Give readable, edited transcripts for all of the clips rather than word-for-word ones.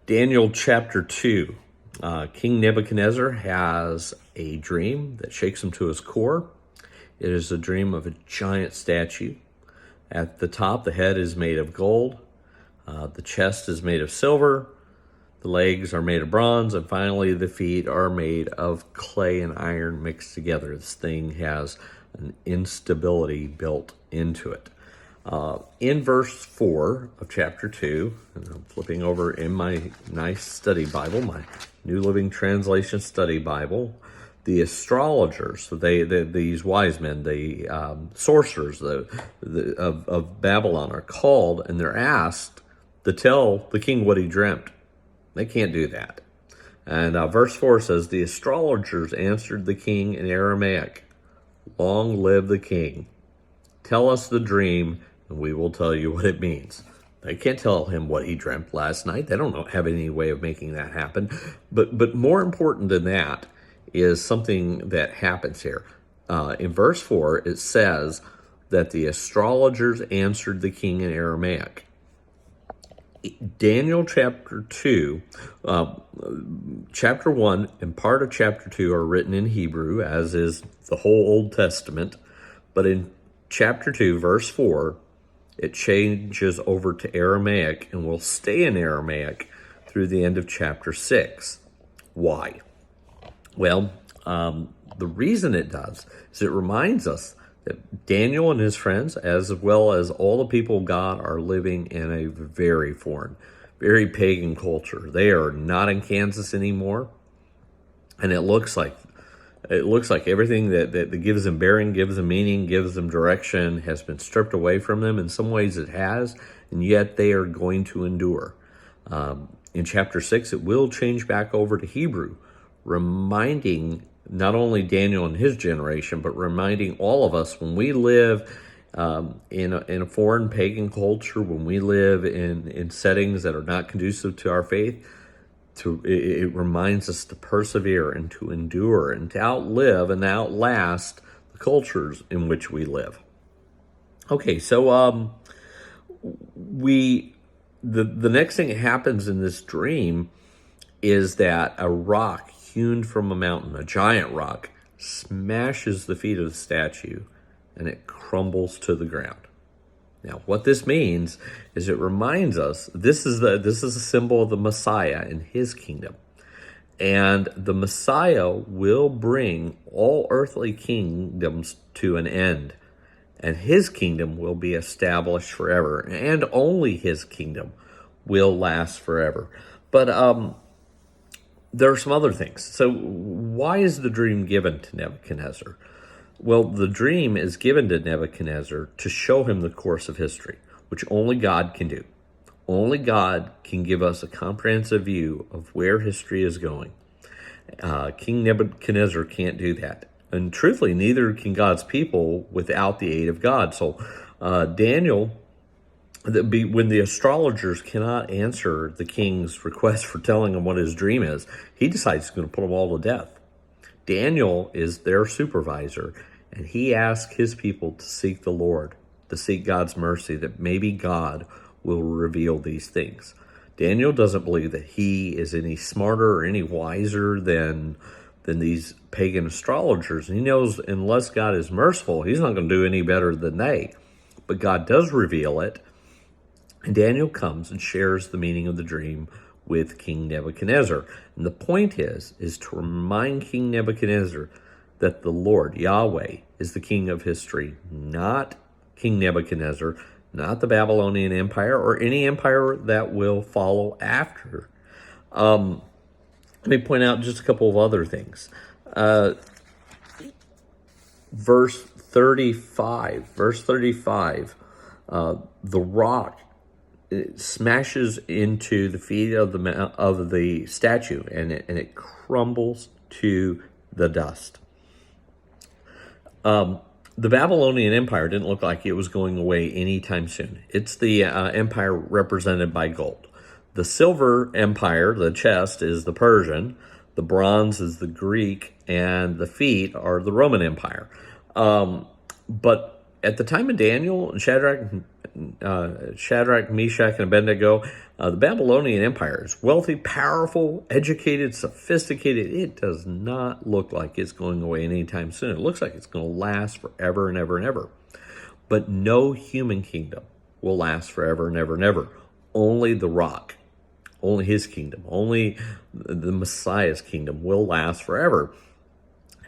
Daniel chapter 2. King Nebuchadnezzar has a dream that shakes him to his core. It is a dream of a giant statue. At the top, the head is made of gold. The chest is made of silver. The legs are made of bronze. And finally, the feet are made of clay and iron mixed together. This thing has an instability built into it. In verse 4 of chapter 2, and I'm flipping over in my nice study Bible, my New Living Translation study Bible, the astrologers, these wise men, the sorcerers of Babylon are called, and they're asked to tell the king what he dreamt. They can't do that. And verse 4 says, the astrologers answered the king in Aramaic, "Long live the king. Tell us the dream, and we will tell you what it means." They can't tell him what he dreamt last night. They don't have any way of making that happen. But more important than that is something that happens here. In verse 4, it says that the astrologers answered the king in Aramaic. Daniel chapter 2, chapter 1 and part of chapter 2 are written in Hebrew, as is the whole Old Testament. But in chapter 2, verse 4, it changes over to Aramaic and will stay in Aramaic through the end of chapter 6. Why? Well, the reason it does is it reminds us that Daniel and his friends, as well as all the people of God, are living in a very foreign, very pagan culture. They are not in Kansas anymore, and it looks like everything that gives them bearing, gives them meaning, gives them direction has been stripped away from them. In some ways it has, and yet they are going to endure. In chapter 6, it will change back over to Hebrew, reminding not only Daniel and his generation, but reminding all of us when we live in a foreign pagan culture, when we live in settings that are not conducive to our faith, it reminds us to persevere and to endure and to outlive and outlast the cultures in which we live. Okay, so the next thing that happens in this dream is that a rock hewn from a mountain, a giant rock, smashes the feet of the statue and it crumbles to the ground. Now, what this means is it reminds us this is a symbol of the Messiah and his kingdom. And the Messiah will bring all earthly kingdoms to an end. And his kingdom will be established forever. And only his kingdom will last forever. But there are some other things. So why is the dream given to Nebuchadnezzar? Well, the dream is given to Nebuchadnezzar to show him the course of history, which only God can do. Only God can give us a comprehensive view of where history is going. King Nebuchadnezzar can't do that. And truthfully, neither can God's people without the aid of God. So Daniel, when the astrologers cannot answer the king's request for telling him what his dream is, he decides he's going to put them all to death. Daniel is their supervisor, and he asks his people to seek the Lord, to seek God's mercy, that maybe God will reveal these things. Daniel doesn't believe that he is any smarter or any wiser than these pagan astrologers. He knows unless God is merciful, he's not going to do any better than they. But God does reveal it, and Daniel comes and shares the meaning of the dream with King Nebuchadnezzar. And the point is to remind King Nebuchadnezzar that the Lord, Yahweh, is the king of history, not King Nebuchadnezzar, not the Babylonian Empire, or any empire that will follow after. Let me point out just a couple of other things. Verse 35, the rock, it smashes into the feet of the statue, and it crumbles to the dust. The Babylonian Empire didn't look like it was going away anytime soon. It's the empire represented by gold. The silver empire, the chest, is the Persian. The bronze is the Greek, and the feet are the Roman Empire. But at the time of Daniel and Shadrach Shadrach, Meshach, and Abednego, the Babylonian Empire is wealthy, powerful, educated, sophisticated. It does not look like it's going away anytime soon. It looks like it's going to last forever and ever and ever. But no human kingdom will last forever and ever and ever. Only the rock, only his kingdom, only the Messiah's kingdom will last forever.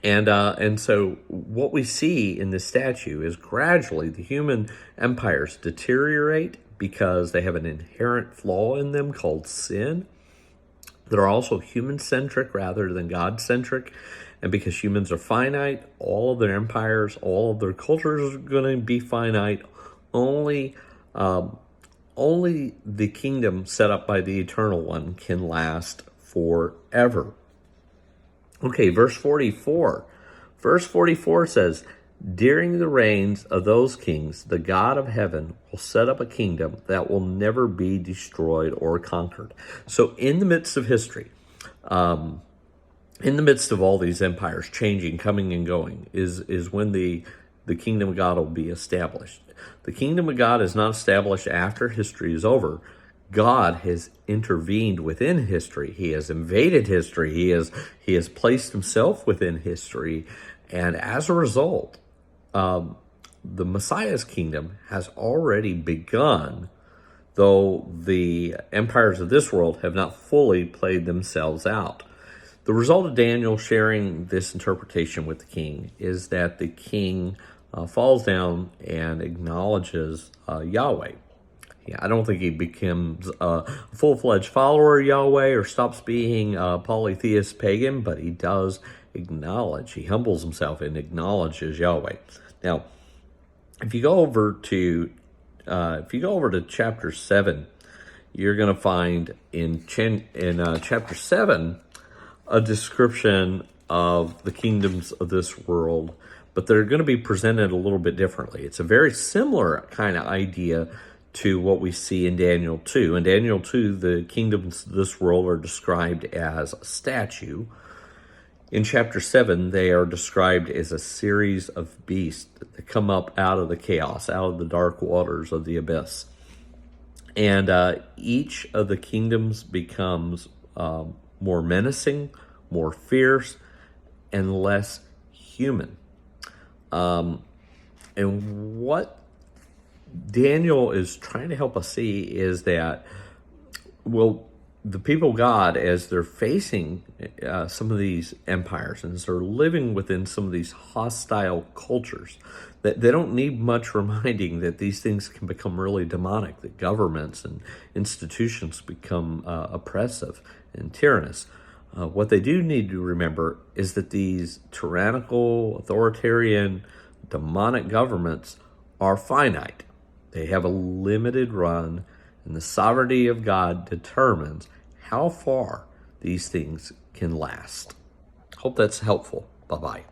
And so what we see in this statue is gradually the human empires deteriorate because they have an inherent flaw in them called sin. They're also human-centric rather than God-centric. And because humans are finite, all of their empires, all of their cultures are going to be finite. Only the kingdom set up by the Eternal One can last forever. Okay, verse 44. Verse 44 says, during the reigns of those kings, the God of heaven will set up a kingdom that will never be destroyed or conquered. So in the midst of history, in the midst of all these empires changing, coming and going, is when the kingdom of God will be established. The kingdom of God is not established after history is over. God has intervened within history. He has invaded history. He has placed himself within history. And as a result, the Messiah's kingdom has already begun, though the empires of this world have not fully played themselves out. The result of Daniel sharing this interpretation with the king is that the king falls down and acknowledges Yahweh. Yeah, I don't think he becomes a full-fledged follower of Yahweh or stops being a polytheist pagan, but he does acknowledge, he humbles himself and acknowledges Yahweh. Now, if you go over to chapter 7, you're going to find in chapter 7 a description of the kingdoms of this world, but they're going to be presented a little bit differently. It's a very similar kind of idea to what we see in Daniel 2. In Daniel 2, the kingdoms of this world are described as a statue. In chapter 7, they are described as a series of beasts that come up out of the chaos, out of the dark waters of the abyss. And each of the kingdoms becomes more menacing, more fierce, and less human. And what Daniel is trying to help us see is that, well, the people of God, as they're facing some of these empires and as they're living within some of these hostile cultures, that they don't need much reminding that these things can become really demonic, that governments and institutions become oppressive and tyrannous. What they do need to remember is that these tyrannical, authoritarian, demonic governments are finite. They have a limited run, and the sovereignty of God determines how far these things can last. Hope that's helpful. Bye-bye.